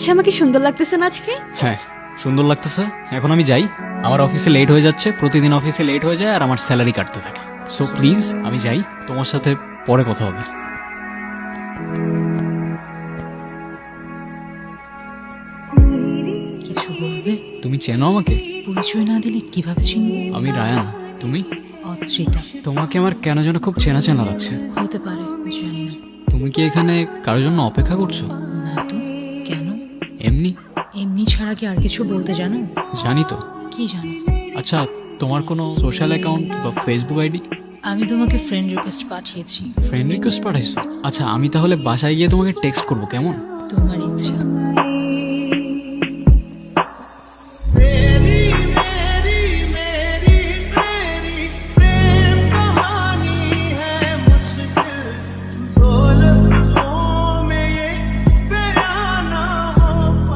আচ্ছা, আমাকে সুন্দর লাগতেছে না আজকে? হ্যাঁ সুন্দর লাগতেছে। এখন আমি যাই, আমার অফিসে লেট হয়ে যাচ্ছে, প্রতিদিন অফিসে লেট হয়ে যায় আর আমার স্যালারি কাটতে থাকে। সো প্লিজ আমি যাই, তোমার সাথে পরে কথা হবে। কিছু বলবে? তুমি চেনো আমাকে? পরিচয় না দিলে কিভাবে চিনবো? আমি রায়ান, তুমি? অদ্রিতা। তোমাকে আমার কেন যেন খুব চেনা চেনা লাগছে। হতে পারে, জানি না। তুমি কি এখানে কারোর জন্য অপেক্ষা করছো? না তো, কেন? এমনি। এমনি ছাড়া কি আর কিছু বলতে জানো? জানি তো। কি জানো? আচ্ছা, তোমার কোনো সোশ্যাল অ্যাকাউন্ট বা ফেসবুক আইডি? আমি তোমাকে ফ্রেন্ড রিকোয়েস্ট পাঠিয়েছি। ফ্রেন্ড রিকোয়েস্ট পাঠাইছো? আচ্ছা, আমি তাহলে বাসায় গিয়ে তোমাকে টেক্সট করবো, কেমন? তোমার ইচ্ছা।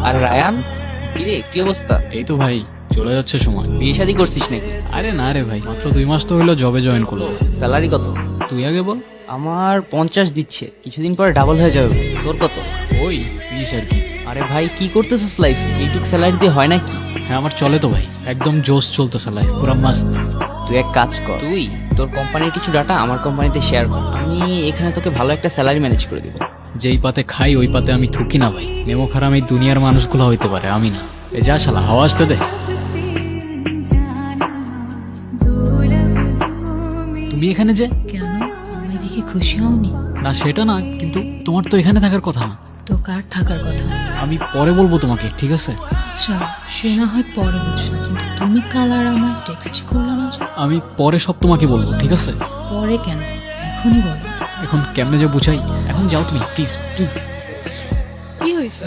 আর রায়ান, কিরে কি অবস্থা? এই তো ভাই, চলে যাচ্ছে সময়। বিয়ে শাদী করছিস নাকি? আরে না রে ভাই, মাত্র 2 মাস তো হইলো জবে জয়েন করলো। স্যালারি কত? তুই আগে বল। আমার 50 দিচ্ছে, কিছুদিন পরে ডাবল হয়ে যাবে ভাই। তোর কত? ওই 20 আর কি। আরে ভাই কি করতেছিস লাইফে? এইটুক স্যালারি দিয়ে হয় নাকি? হ্যাঁ আমার চলে তো ভাই, একদম জোশ চলতেছে লাইফ, পুরো মাস্ত। তুই এক কাজ কর, তুই তোর কোম্পানির কিছু ডাটা আমার কোম্পানিতে শেয়ার কর, আমি এখানে তোকে ভালো একটা স্যালারি ম্যানেজ করে দিব। যেই পাতে খাই ওই পাতে আমি থুকি না ভাই। নেমো খারাম এই দুনিয়ার মানুষগুলো হইতে পারে, আমি না। এ যা শালা, হাওয়া আসতে দে। তুমি এখানে যে? কেন, আমায় দেখে খুশি হওনি? না সেটা না, কিন্তু তোমার তো এখানে থাকার কথা না। তো কার থাকার কথা? আমি পরে বলবো তোমাকে, ঠিক আছে? আচ্ছা, সে না হয় পরে বুঝলাম, কিন্তু তুমি কাল আর আমায় টেক্সট করলে না যে? আমি পরে সব তোমাকে বলবো, ঠিক আছে? পরে কেন, এখনই বলো। এখন কেমনে যে বুঝাই, এখন যাও তুমি প্লিজ প্লিজ। কি হয়েছে?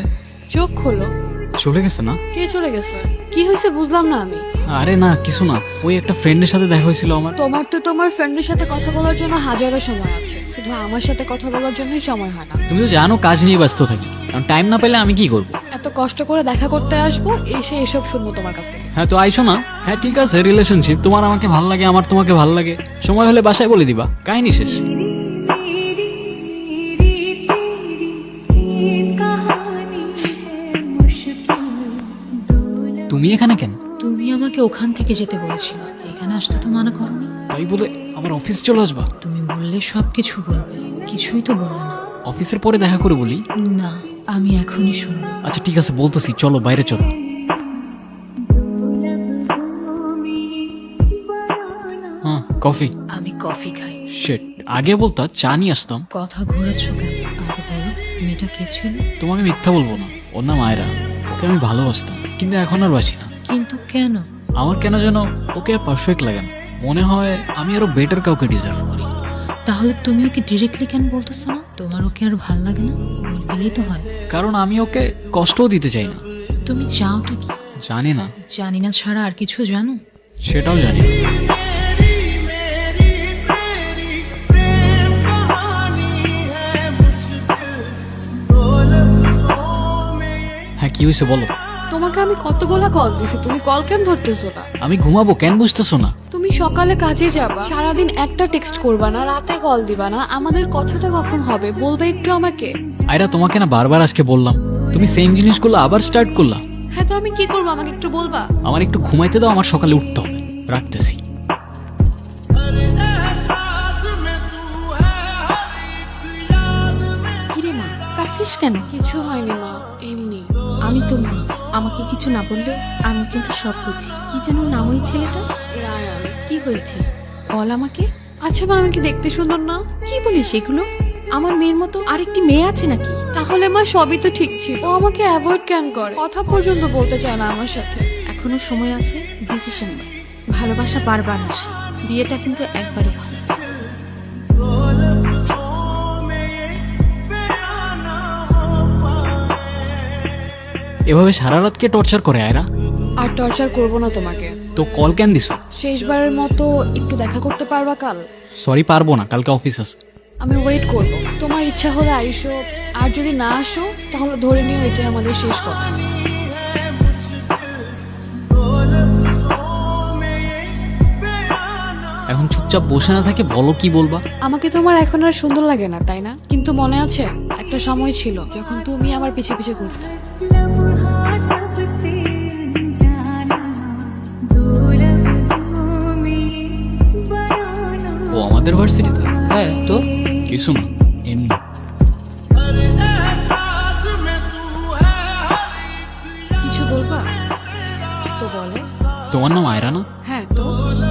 চোখ খোলো। চলে গেছে না? কে চলে গেছে? কি হয়েছে বুঝলাম না আমি। আরে না কিছু না, ওই একটা ফ্রেন্ডের সাথে দেখা হয়েছিল আমার। তোমার তো তোমার ফ্রেন্ডের সাথে কথা বলার জন্য হাজারো সময় আছে, শুধু আমার সাথে কথা বলার জন্যই সময় হয় না। তুমি তো জানো কাজ নিয়ে ব্যস্ত থাকি, কারণ টাইম না পেলে আমি কি করব? এত কষ্ট করে দেখা করতে আসবো, এসে এসব শুনবো তোমার কাছ থেকে। হ্যাঁ তো আইসো না। হ্যাঁ ঠিক আছে, রিলেশনশিপ, তোমার আমাকে ভাল লাগে, আমার তোমাকে ভাল লাগে, সময় হলে বাসায় বলে দিবা, কাহিনী শেষ। তুমি এখানে কেন? তুমি আমাকে ওখান থেকে যেতে বলেছিলে, এখানে আসতে তো মানা করনি। তাই বলে আমার অফিস চলে আসবা? তুমি বললে সব কিছু বলবে, কিছুই তো বললে না। অফিসের পরে দেখা করে বলি। না, আমি এখনই শুনবো। আচ্ছা ঠিক আছে বলতেছি, চলো বাইরে চলো। হ্যাঁ কফি। আমি কফি খাই। শিট, আগে বলতা চা নিয়ে আসতাম। কথা ঘোরাচ্ছ কেন? আগে বলো, মেয়েটা কে ছিল? তোমাকে মিথ্যা বলবো না, ওর নাম আয়রা। ওকে আমি ভালোবাসতাম, কিন্তু এখন আর বাসি না। কিন্তু কেন? আমার কেন যেন ওকে আর পারফেক্ট লাগে না, মনে হয় আমি আরো বেটার কাউকে ডিজার্ভ করি। তাহলে তুমি ওকে ডিরেক্টলি কেন বলতেছো না? তোমার ওকে আর ভাল লাগে না? বললেই তো হয়। কারণ আমি ওকে কষ্টও দিতে চাই না। তুমি চাওটা কি? জানি না। জানি না ছাড়া আর কিছু জানো? সেটাও জানি না। হ্যাঁ কি হয়েছে বলো। তোমাকে আমি কতগুলা কল দিছি, তুমি কল কেন ধরতেছো না? আমি ঘুমাবো, কেন বুঝতেছো না? তুমি সকালে কাজে যাবা, সারাদিন একটা টেক্সট করবা না, রাতে কল দিবা না, আমাদের কথাটা কখন হবে বলবে একটু আমাকে। আয়রা তোমাকে না বারবার আজকে বললাম, তুমি সেম জিনিসগুলো আবার স্টার্ট করলা। হ্যাঁ তো আমি কি করবো, আমাকে একটু বলবা? আমার একটু ঘুমাইতে দাও, আমার সকালে উঠতে হবে। রাখতেছি। কিরে মা, কাঁদছিস কেন? কিছু হয়নি মা, এমনি। আমি তো মা, আমাকে কিছু না বললেও আমি কিন্তু সব বুঝি। কি যেন নাম ওই ছেলেটা? রায়ান। কি হয়েছে বল আমাকে। আচ্ছা মা, আমি কি দেখতে সুন্দর না? কি বলিস এগুলো? আমার মেয়ের মতো আরেকটি মেয়ে আছে নাকি? তাহলে মা সবই তো ঠিক ছিল, ও আমাকে অ্যাভয়েড কেন করে, কথা পর্যন্ত বলতে চায় না আমার সাথে। এখনো সময় আছে, ডিসিশন নে। ভালোবাসা বারবার আসে, বিয়েটা কিন্তু একবারই হয়। এভাবে সারা রাতকে টর্চার করে আয়রা। আর টর্চার করবো না তোমাকে। তো কল কেন দিছো? শেষবারের মতো একটু দেখা করতে পারবা কাল? সরি পারবো না, কালকে অফিস আছে। আমি ওয়েট করব, তোমার ইচ্ছা হলে আইসো, আর যদি না আসো তাহলে ধরে নিও এটাই আমাদের শেষ কথা। এখন চুপচাপ বসে না থাকে, বলো কি বলবা। আমাকে তোমার এখন আর সুন্দর লাগে না, তাই না? কিন্তু মনে আছে একটা সময় ছিল যখন তুমি আমার পিছে পিছে ঘুরতে। আমাদের ভার্সিটিতে? হ্যাঁ তো কিছু না, এমনি। কিছু বলবা তো বলো। তোমার নাম আয়রা না? হ্যাঁ তো।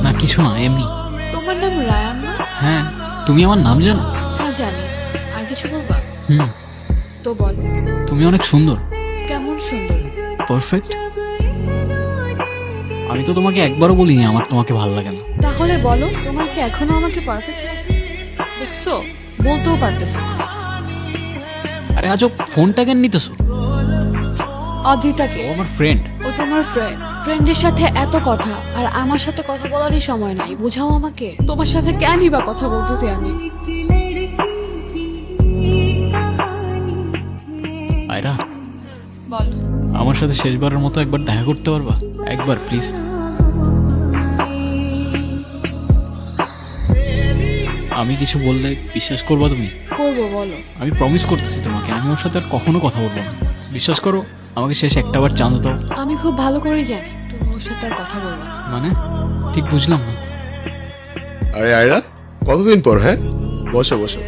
না কিছু না, এমনি। তোমার নাম রায়ান না? হ্যাঁ, তুমি আমার নাম জানো? হ্যাঁ জানি। আর কিছু বলবা হুম, তো বলো। তুমি অনেক সুন্দর। কেমন সুন্দর? পারফেক্ট। আমি তো তোমাকে একবারও বলিনি আমার তোমাকে ভালো লাগে না। তাহলে বলো, তোমার কি এখনো আমাকে পারফেক্ট লাগে? দেখছো, বলতেও পারতেছো না। আরে আজব, ফোনটা কেন নিতেছো? অজিতাকে। ও আমার ফ্রেন্ড। ও তোমার ফ্রেন্ড। ফ্রেন্ডের সাথে এত কথা, আর আমার সাথে কথা বলারই সময় নাই, বুঝাও আমাকে। তোমার সাথে কেনই বা কথা বলতেছি আমি? আয়রা, বলো। আমার সাথে শেষবারের মতো একবার দেখা করতে পারবা? একবার প্লিজ। আমি কিছু বললে বিশ্বাস করবা তুমি? করবো, বলো। আমি প্রমিস করতেছি তোমাকে, আমি ওর সাথে আর কখনো কথা বলবো না। বিশ্বাস করো, আমাকে শেষ একটাবার চান্স দাও। আমি খুব ভালো করেই জানি তুমি ওর সাথে আর কথা বলবো না। মানে ঠিক বুঝলাম না। আরে আয়রা, কতদিন পর? হ্যাঁ, বসো বসো।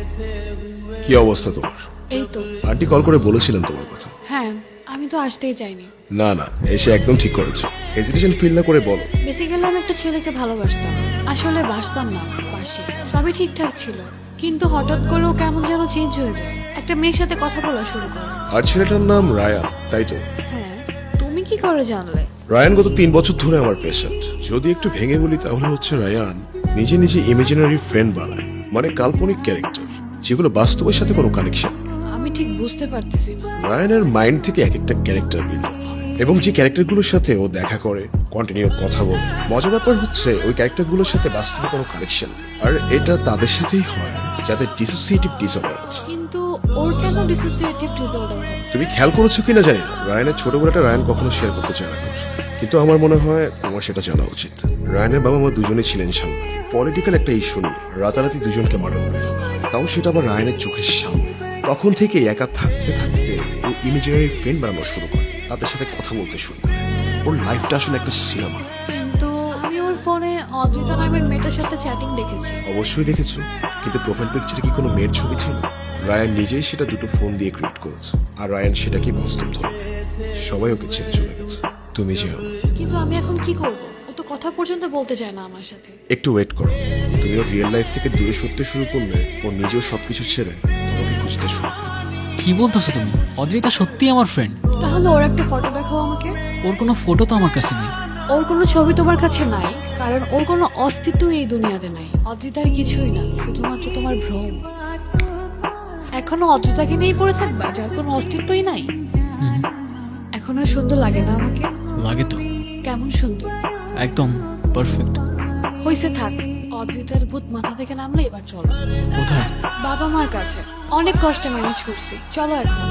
কি অবস্থা তোমার? এই তো। আন্টি কল করে বলেছিলেন তোমার কথা। হ্যাঁ, আমি তো আসতেই চাইনি। না না, এসে একদম ঠিক করেছো। হেজিটেশন ফিল না করে বলো। বেসিক্যালি আমি একটা ছেলেকে ভালোবাসতাম। আসলে বাসতাম না, বাসি। সবই ঠিকঠাক ছিল, কিন্তু হঠাৎ করে ও কেমন যেন চেঞ্জ হয়ে যায়। একটা মেয়ের সাথে কথা বলা শুরু করে। আর ছেলেটার নাম রায়ান, তাই তো? হ্যাঁ, তুমি কি করে জানলে? রায়ান গত 3 বছর ধরে আমার পেশেন্ট। যদি একটু ভেঙে বলি তাহলে হচ্ছে রায়ান নিজে নিজে ইমাজিনারি ফ্রেন্ড বানায়, মানে কাল্পনিক ক্যারেক্টার, যেগুলো বাস্তবের সাথে কোনো কানেকশন। আমি ঠিক বুঝতে পারতেছি না। রায়ানের মাইন্ড থেকে এক একটা ক্যারেক্টার বিল্ড আপ হয়, এবং যে ক্যারেক্টারগুলোর সাথে ও দেখা করে, কন্টিনিউ কথা বলে। মজার ব্যাপার হচ্ছে ওই ক্যারেক্টারগুলোর সাথে বাস্তবে কোনো কানেকশন নেই। আর এটা তাদের সাথেই হয় যাদের ডিসোসিয়েটিভ ডিসঅর্ডার আছে। কিন্তু ওর কেন ডিসোসিয়েটিভ ডিসঅর্ডার হবে? তুমি খেয়াল করেছো কিনা জানি না, রায়ানের ছোটবেলাটা রায়ান কখনো শেয়ার করতে চায় না কারোর সাথে। কিন্তু আমার মনে হয় তোমার সেটা জানা উচিত। রায়ানের বাবা মা দুজনেই ছিলেন সাংবাদিক। পলিটিক্যাল একটা ইস্যু নিয়ে রাতারাতি দুজনকে মার্ডার করে ফেলা হয়, তাও সেটা আবার রায়ানের চোখের সামনে। তখন থেকে একা থাকতে থাকতে ও ইমেজিনারি ফ্রেন্ড বানানো শুরু করে, তাদের সাথে কথা বলতে শুরু করে। ওর লাইফটা আসলে একটা সিনেমা। কিন্তু আমি ওর ফোনে অদ্রিতা নামের মেয়েটার সাথে চ্যাটিং দেখেছি। অবশ্যই দেখেছো, কিন্তু প্রোফাইল পিকচারে কি কোনো মেয়ের ছবি ছিল? রায়ান নিজেই সেটা দুটো ফোন দিয়ে ক্রিয়েট করেছে, আর রায়ান সেটাকে বাস্তব ধরে নেয়। সবাই ওকে ছেড়ে চলে গেছে, তুমি যেও না। কিন্তু আমি এখন কি করব? ও তো কথা পর্যন্ত বলতে চায় না আমার সাথে। একটু ওয়েট করো, তুমি ওর রিয়েল লাইফ থেকে দূরে সরতে শুরু করলে ও নিজেও সবকিছু ছেড়ে তোমাকে খুঁজতে শুরু করবে। কি বলতেছো তুমি? অদ্রিতা সত্যি আমার ফ্রেন্ড। তাহলে ওর একটা ফটো দেখাও আমাকে। ওর কোনো ফটো তো আমার কাছে নেই। ওর কোনো ছবি তোমার কাছে নাই, কারণ ওর কোনো অস্তিত্ব এই দুনিয়াতে নাই। অদ্রিতার কিছুই না, শুধুমাত্র তোমার ভ্রম। এখনো অদ্রিতাকে নিয়েই পড়ে থাকবা, যার কোনো অস্তিত্বই নাই। হুম, এখন আর সুন্দর লাগে না আমাকে? লাগে তো। কেমন সুন্দর! একদম পারফেক্ট। হইছে, থাক। অদ্রিতার ভূত মাথা থেকে নামলে এবার চলো কোথায়? বাবা মার কাছে। অনেক কষ্টে ম্যানেজ করছি, চলো এখন।